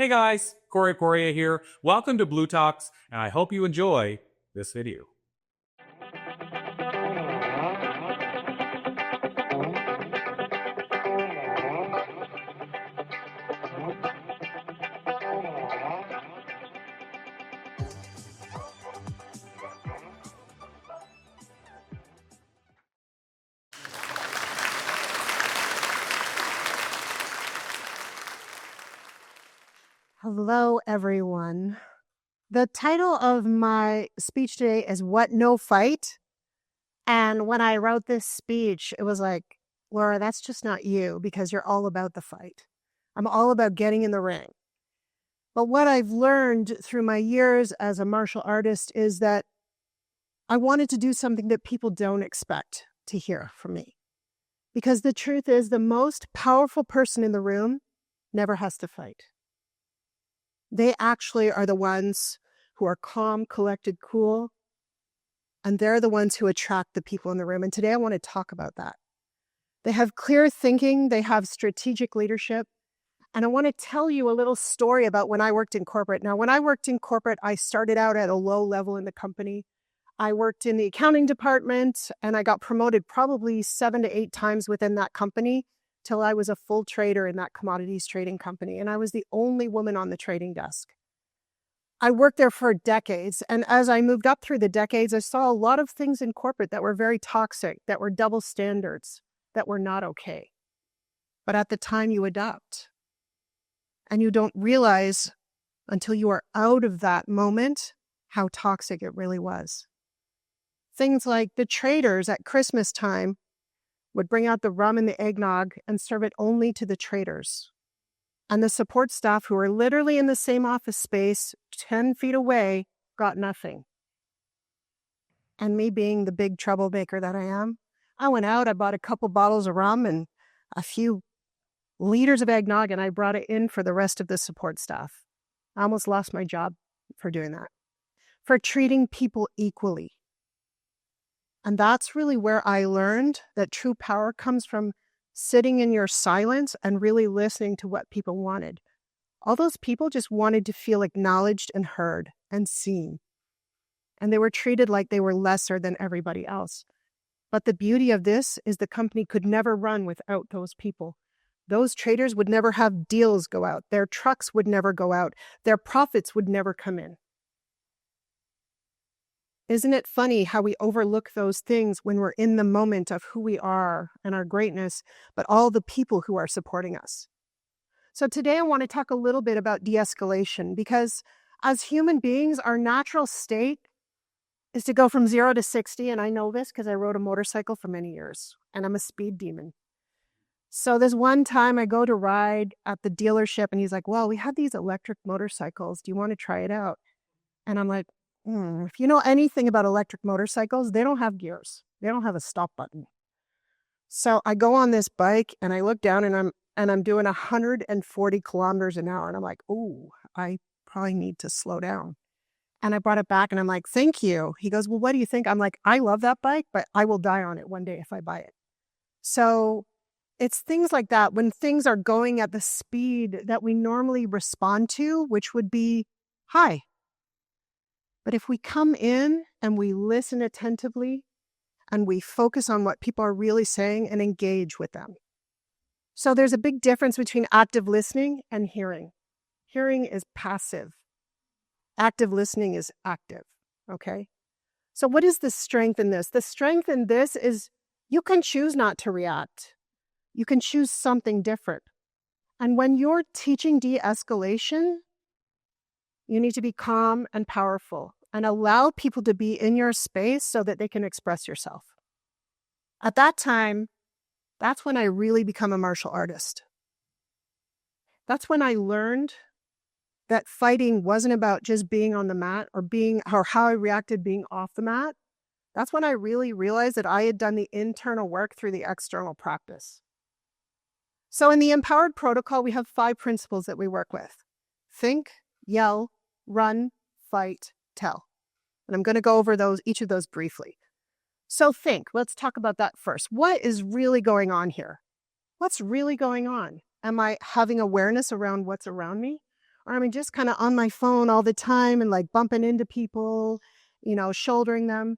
Hey guys, Corey Poirier here. Welcome to Blue Talks, and I hope you enjoy this video. Hello, everyone. The title of my speech today is What No Fight. And when I wrote this speech, it was like, Laura, that's just not you because you're all about the fight. I'm all about getting in the ring. But what I've learned through my years as a martial artist is that I wanted to do something that people don't expect to hear from me. Because the truth is, the most powerful person in the room never has to fight. They actually are the ones who are calm, collected, cool, and they're the ones who attract the people in the room. And today I want to talk about that. They have clear thinking, they have strategic leadership, and I want to tell you a little story about when I worked in corporate. Now, when I worked in corporate, I started out at a low level in the company. I worked in the accounting department, and I got promoted probably 7 to 8 times within that company till I was a full trader in that commodities trading company. And I was the only woman on the trading desk. I worked there for decades. And as I moved up through the decades, I saw a lot of things in corporate that were very toxic, that were double standards, that were not okay. But at the time you adopt. And you don't realize until you are out of that moment how toxic it really was. Things like the traders at Christmas time would bring out the rum and the eggnog and serve it only to the traders. And the support staff who were literally in the same office space, 10 feet away, got nothing. And me being the big troublemaker that I am, I went out, I bought a couple bottles of rum and a few liters of eggnog, and I brought it in for the rest of the support staff. I almost lost my job for doing that, for treating people equally. And that's really where I learned that true power comes from sitting in your silence and really listening to what people wanted. All those people just wanted to feel acknowledged and heard and seen. And they were treated like they were lesser than everybody else. But the beauty of this is the company could never run without those people. Those traders would never have deals go out. Their trucks would never go out. Their profits would never come in. Isn't it funny how we overlook those things when we're in the moment of who we are and our greatness, but all the people who are supporting us? So today I want to talk a little bit about de-escalation, because as human beings, our natural state is to go from 0 to 60. And I know this because I rode a motorcycle for many years and I'm a speed demon. So this one time I go to ride at the dealership and he's like, well, we have these electric motorcycles. Do you want to try it out? And I'm like, if you know anything about electric motorcycles, they don't have gears. They don't have a stop button. So I go on this bike and I look down and I'm doing 140 kilometers an hour. And I'm like, oh, I probably need to slow down. And I brought it back and I'm like, thank you. He goes, well, what do you think? I'm like, I love that bike, but I will die on it one day if I buy it. So it's things like that when things are going at the speed that we normally respond to, which would be high. But if we come in and we listen attentively and we focus on what people are really saying and engage with them. So there's a big difference between active listening and hearing. Hearing is passive. Active listening is active, okay? So what is the strength in this? The strength in this is you can choose not to react. You can choose something different. And when you're teaching de-escalation, you need to be calm and powerful and allow people to be in your space so that they can express yourself. At that time, that's when I really become a martial artist. That's when I learned that fighting wasn't about just being on the mat or how I reacted being off the mat. That's when I really realized that I had done the internal work through the external practice. So in the Empowered Protocol, we have 5 principles that we work with. Think, yell, run, fight, tell. And I'm going to go over each of those briefly. So think, let's talk about that first. What is really going on here? What's really going on? Am I having awareness around what's around me? Or am I just kind of on my phone all the time and like bumping into people, shouldering them?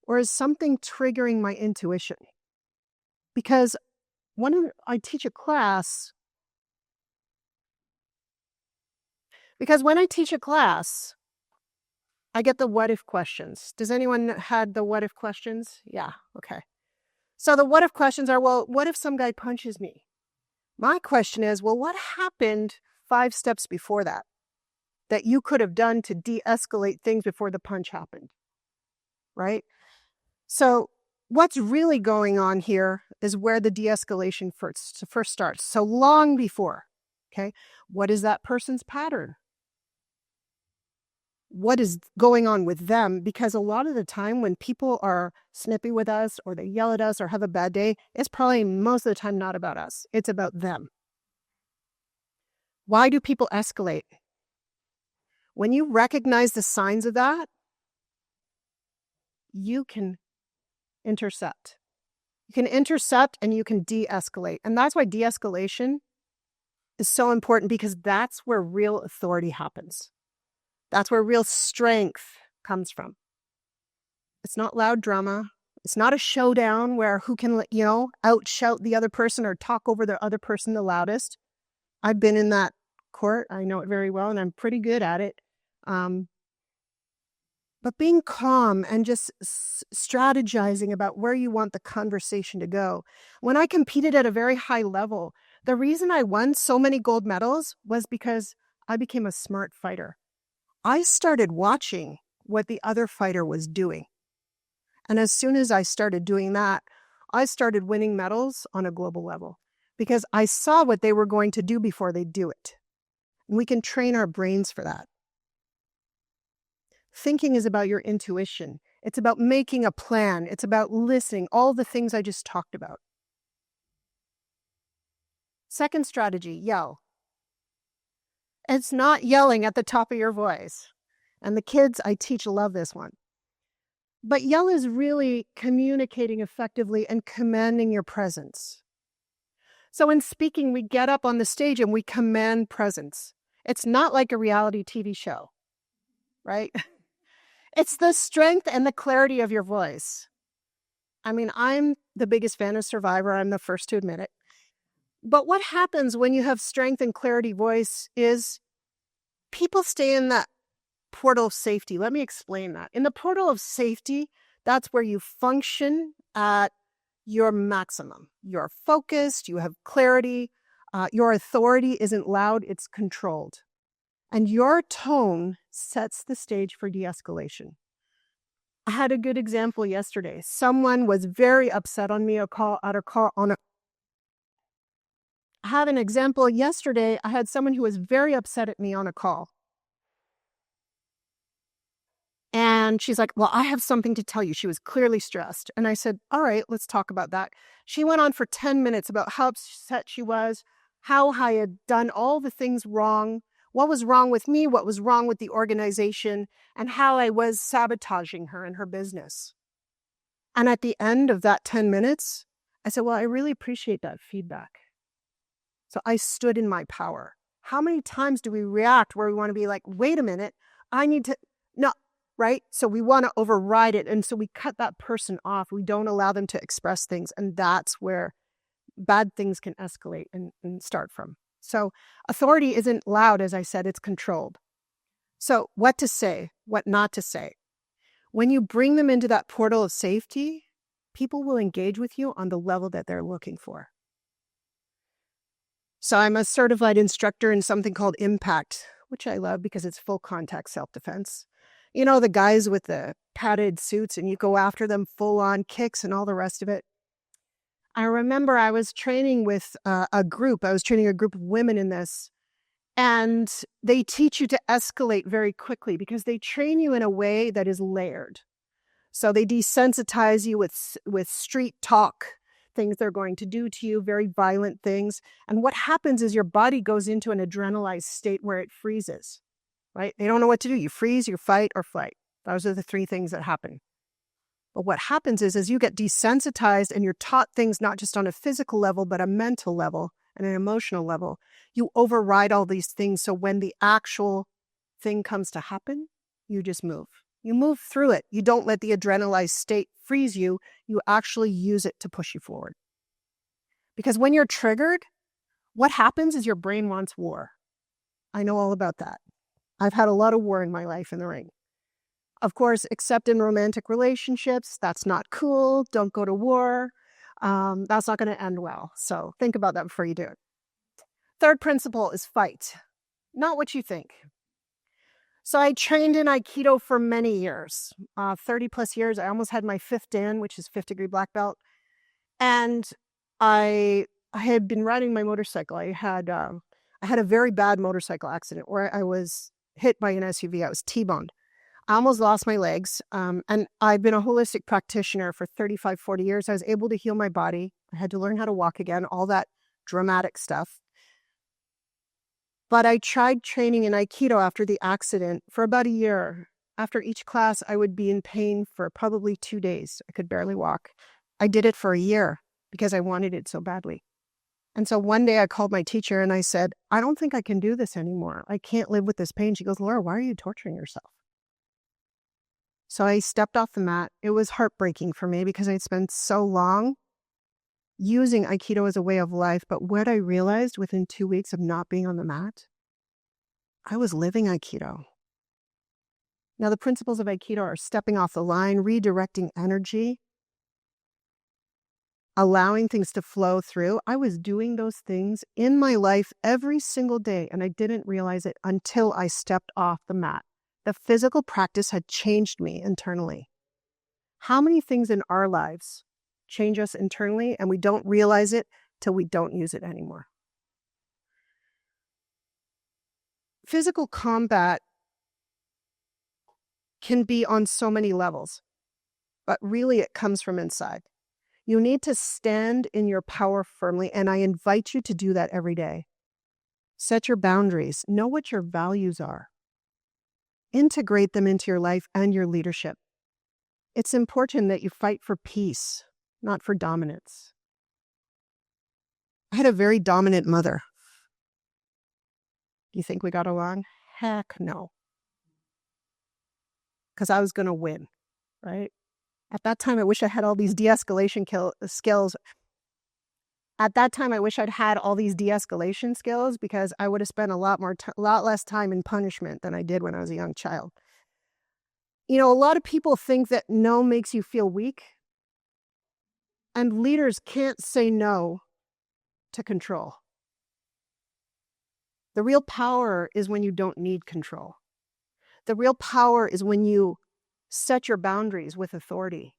Or is something triggering my intuition? Because I teach a class, I get the what if questions. Does anyone had the what if questions? Yeah, okay. So the what if questions are, well, what if some guy punches me? My question is, well, what happened 5 steps before that you could have done to de-escalate things before the punch happened, right? So what's really going on here is where the de-escalation first starts. So long before, okay? What is that person's pattern? What is going on with them? Because a lot of the time when people are snippy with us or they yell at us or have a bad day, it's probably most of the time not about us. It's about them. Why do people escalate? When you recognize the signs of that, you can intercept. You can intercept and you can de-escalate. And that's why de-escalation is so important, because that's where real authority happens. That's where real strength comes from. It's not loud drama. It's not a showdown where who can, outshout the other person or talk over the other person the loudest. I've been in that court. I know it very well, and I'm pretty good at it. But being calm and just strategizing about where you want the conversation to go. When I competed at a very high level, the reason I won so many gold medals was because I became a smart fighter. I started watching what the other fighter was doing. And as soon as I started doing that, I started winning medals on a global level because I saw what they were going to do before they do it. And we can train our brains for that. Thinking is about your intuition. It's about making a plan. It's about listening, all the things I just talked about. Second strategy, yell. It's not yelling at the top of your voice. And the kids I teach love this one. But yell is really communicating effectively and commanding your presence. So in speaking, we get up on the stage and we command presence. It's not like a reality TV show, right? It's the strength and the clarity of your voice. I mean, I'm the biggest fan of Survivor. I'm the first to admit it. But what happens when you have strength and clarity voice is people stay in that portal of safety. Let me explain that. In the portal of safety, that's where you function at your maximum. You're focused, you have clarity, your authority isn't loud, it's controlled. And your tone sets the stage for de-escalation. I had a good example yesterday. Someone was very upset on me. I had an example yesterday. I had someone who was very upset at me on a call. And she's like, well, I have something to tell you. She was clearly stressed. And I said, all right, let's talk about that. She went on for 10 minutes about how upset she was, how I had done all the things wrong, what was wrong with me, what was wrong with the organization, and how I was sabotaging her and her business. And at the end of that 10 minutes, I said, well, I really appreciate that feedback. So I stood in my power. How many times do we react where we want to be like, wait a minute, no, right? So we want to override it. And so we cut that person off. We don't allow them to express things. And that's where bad things can escalate and start from. So authority isn't loud, as I said, it's controlled. So what to say, what not to say. When you bring them into that portal of safety, people will engage with you on the level that they're looking for. So I'm a certified instructor in something called Impact, which I love because it's full contact self-defense. You know, the guys with the padded suits and you go after them full on kicks and all the rest of it. I remember I was training with a group. I was training a group of women in this. And they teach you to escalate very quickly because they train you in a way that is layered. So they desensitize you with street talk, things they're going to do to you, very violent things. And what happens is your body goes into an adrenalized state where it freezes, right? They don't know what to do. You freeze, you fight, or flight. Those are the 3 things that happen. But what happens is you get desensitized and you're taught things not just on a physical level, but a mental level. and an emotional level. You override all these things. So when the actual thing comes to happen, you just move. You move through it. You don't let the adrenalized state freeze you. You actually use it to push you forward. Because when you're triggered, what happens is your brain wants war. I know all about that. I've had a lot of war in my life in the ring. Of course, except in romantic relationships, that's not cool. Don't go to war. That's not going to end well. So think about that before you do it. Third principle is fight. Not what you think. So I trained in Aikido for many years, 30 plus years. I almost had my 5th Dan, which is 5th degree black belt. And I had been riding my motorcycle. I had a very bad motorcycle accident where I was hit by an SUV. I was T-boned. I almost lost my legs. And I've been a holistic practitioner for 35, 40 years. I was able to heal my body. I had to learn how to walk again, all that dramatic stuff. But I tried training in Aikido after the accident for about a year. After each class, I would be in pain for probably 2 days. I could barely walk. I did it for a year because I wanted it so badly. And so one day I called my teacher and I said, I don't think I can do this anymore. I can't live with this pain. She goes, Laura, why are you torturing yourself? So I stepped off the mat. It was heartbreaking for me because I'd spent so long using Aikido as a way of life. But what I realized within 2 weeks of not being on the mat, I was living Aikido. Now, the principles of Aikido are stepping off the line, redirecting energy, allowing things to flow through. I was doing those things in my life every single day, and I didn't realize it until I stepped off the mat. The physical practice had changed me internally. How many things in our lives change us internally and we don't realize it till we don't use it anymore? Physical combat can be on so many levels, but really it comes from inside. You need to stand in your power firmly, and I invite you to do that every day. Set your boundaries. Know what your values are. Integrate them into your life and your leadership. It's important that you fight for peace, not for dominance. I had a very dominant mother. Do you think we got along? Heck no. Because I was going to win, right? At that time, I wish I had all these de-escalation skills. At that time, I wish I'd had all these de-escalation skills because I would have spent a lot less time in punishment than I did when I was a young child. You know, a lot of people think that no makes you feel weak. And leaders can't say no to control. The real power is when you don't need control. The real power is when you set your boundaries with authority,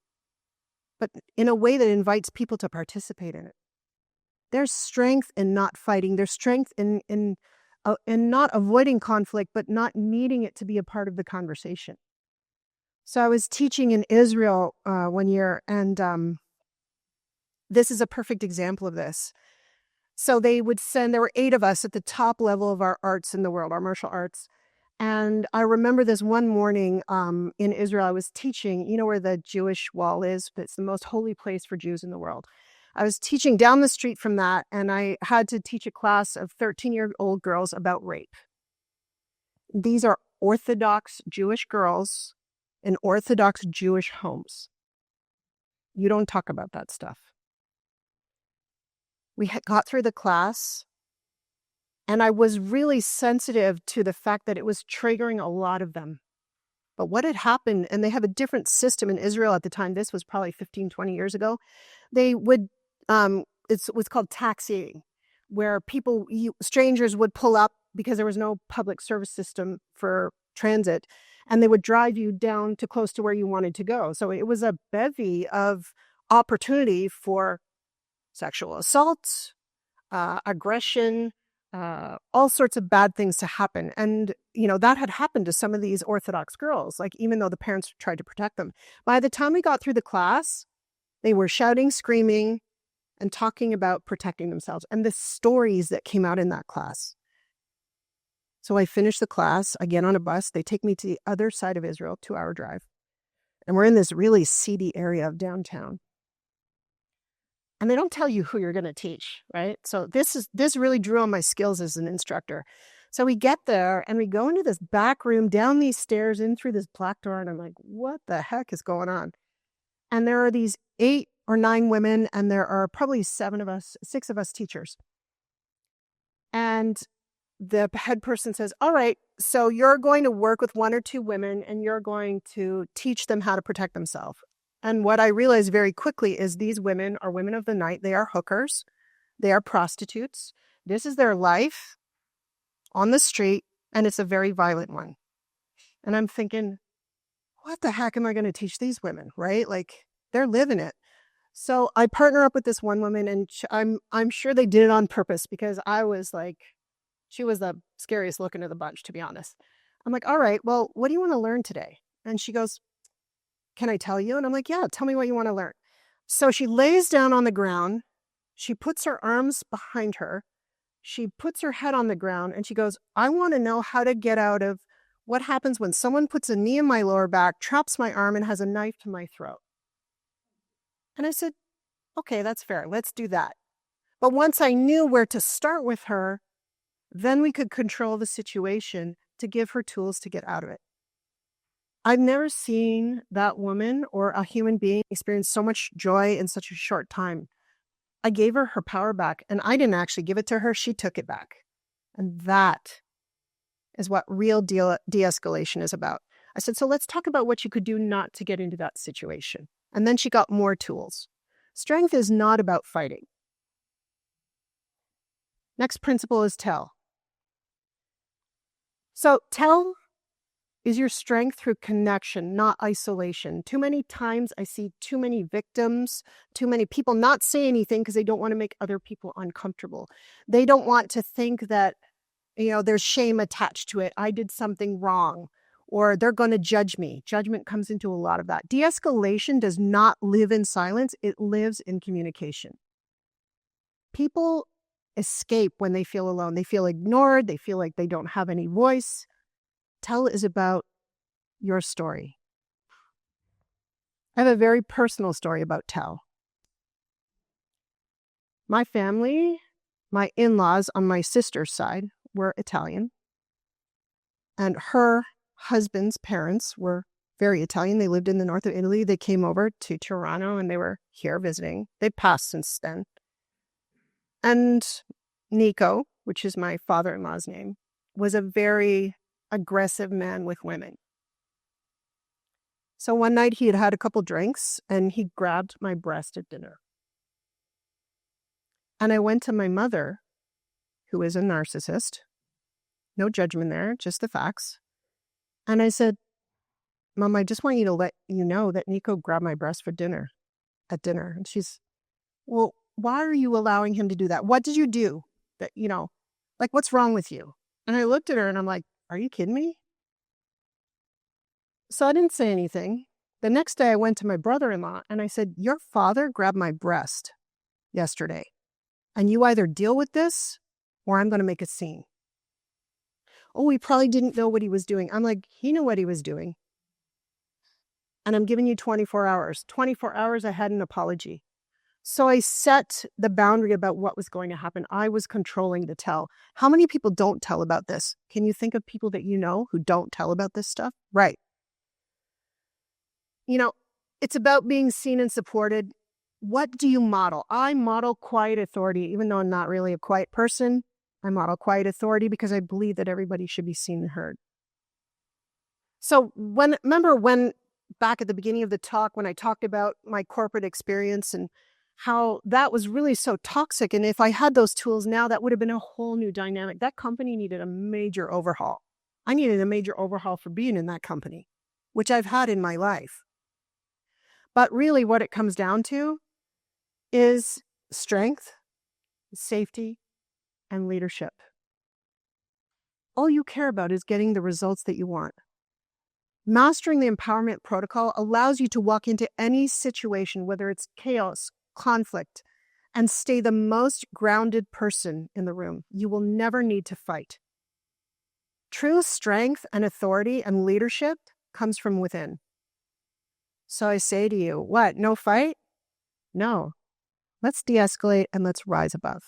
but in a way that invites people to participate in it. There's strength in not fighting. There's strength in not avoiding conflict, but not needing it to be a part of the conversation. So I was teaching in Israel one year, and this is a perfect example of this. So they would send, there were 8 of us at the top level of our arts in the world, our martial arts. And I remember this one morning in Israel, I was teaching, you know where the Jewish wall is? It's the most holy place for Jews in the world. I was teaching down the street from that, and I had to teach a class of 13-year-old girls about rape. These are Orthodox Jewish girls in Orthodox Jewish homes. You don't talk about that stuff. We got through the class, and I was really sensitive to the fact that it was triggering a lot of them. But what had happened, and they have a different system in Israel at the time, this was probably 15, 20 years ago, they would, it was called taxiing, where strangers would pull up because there was no public service system for transit, and they would drive you down to close to where you wanted to go. So it was a bevy of opportunity for sexual assault, aggression, all sorts of bad things to happen. And, you know, that had happened to some of these Orthodox girls, like even though the parents tried to protect them. By the time we got through the class, they were shouting, screaming, and talking about protecting themselves and the stories that came out in that class. So I finished the class, I get on a bus, they take me to the other side of Israel, 2-hour drive. And we're in this really seedy area of downtown. And they don't tell you who you're going to teach, right? So this really drew on my skills as an instructor. So we get there and we go into this back room, down these stairs, in through this black door, and I'm like, what the heck is going on? And there are these 8 or 9 women, and there are probably 6 of us teachers. And the head person says, all right, so you're going to work with 1 or 2 women and you're going to teach them how to protect themselves. And what I realized very quickly is these women are women of the night. They are hookers. They are prostitutes. This is their life on the street, and it's a very violent one. And I'm thinking, what the heck am I going to teach these women, right? Like, they're living it. So I partner up with this one woman, and I'm sure they did it on purpose, because I was like, she was the scariest looking of the bunch, to be honest. I'm like, all right, well, what do you want to learn today? And she goes, can I tell you? And I'm like, yeah, tell me what you want to learn. So she lays down on the ground. She puts her arms behind her. She puts her head on the ground, and she goes, I want to know how to get out of what happens when someone puts a knee in my lower back, traps my arm, and has a knife to my throat. And I said, okay, that's fair. Let's do that. But once I knew where to start with her, then we could control the situation to give her tools to get out of it. I've never seen that woman or a human being experience so much joy in such a short time. I gave her her power back, and I didn't actually give it to her. She took it back. And that is what real de-escalation is about. I said, so let's talk about what you could do not to get into that situation. And then she got more tools. Strength is not about fighting. Next principle is tell. So tell is your strength through connection, not isolation. Too many times I see too many victims, too many people not say anything because they don't want to make other people uncomfortable. They don't want to think that, there's shame attached to it. I did something wrong, or they're going to judge me. Judgment comes into a lot of that. De-escalation does not live in silence. It lives in communication. People escape when they feel alone. They feel ignored. They feel like they don't have any voice. Tell is about your story. I have a very personal story about tell. My family, my in-laws on my sister's side were Italian, and her husband's parents were very Italian. They lived in the north of Italy. They came over to Toronto and they were here visiting. They passed since then. And Nico, which is my father-in-law's name, was a very aggressive man with women. So one night he had had a couple drinks and he grabbed my breast at dinner. And I went to my mother, who is a narcissist. No judgment there, just the facts. And I said, Mom, I just want you to let you know that Nico grabbed my breast at dinner. And she's, well, why are you allowing him to do that? What did you do? That, like, what's wrong with you? And I looked at her and I'm like, are you kidding me? So I didn't say anything. The next day I went to my brother-in-law and I said, your father grabbed my breast yesterday. And you either deal with this or I'm going to make a scene. Oh, he probably didn't know what he was doing. I'm like, he knew what he was doing. And I'm giving you 24 hours. 24 hours, I had an apology. So I set the boundary about what was going to happen. I was controlling the tell. How many people don't tell about this? Can you think of people that you know who don't tell about this stuff? Right. It's about being seen and supported. What do you model? I model quiet authority, even though I'm not really a quiet person. I model quiet authority because I believe that everybody should be seen and heard. So remember when back at the beginning of the talk, when I talked about my corporate experience and how that was really so toxic. And if I had those tools now, that would have been a whole new dynamic. That company needed a major overhaul. I needed a major overhaul for being in that company, which I've had in my life. But really what it comes down to is strength, safety, and leadership. All you care about is getting the results that you want. Mastering the empowerment protocol allows you to walk into any situation, whether it's chaos, conflict, and stay the most grounded person in the room. You will never need to fight. True strength and authority and leadership comes from within. So I say to you, what, no fight? No. Let's de-escalate and let's rise above.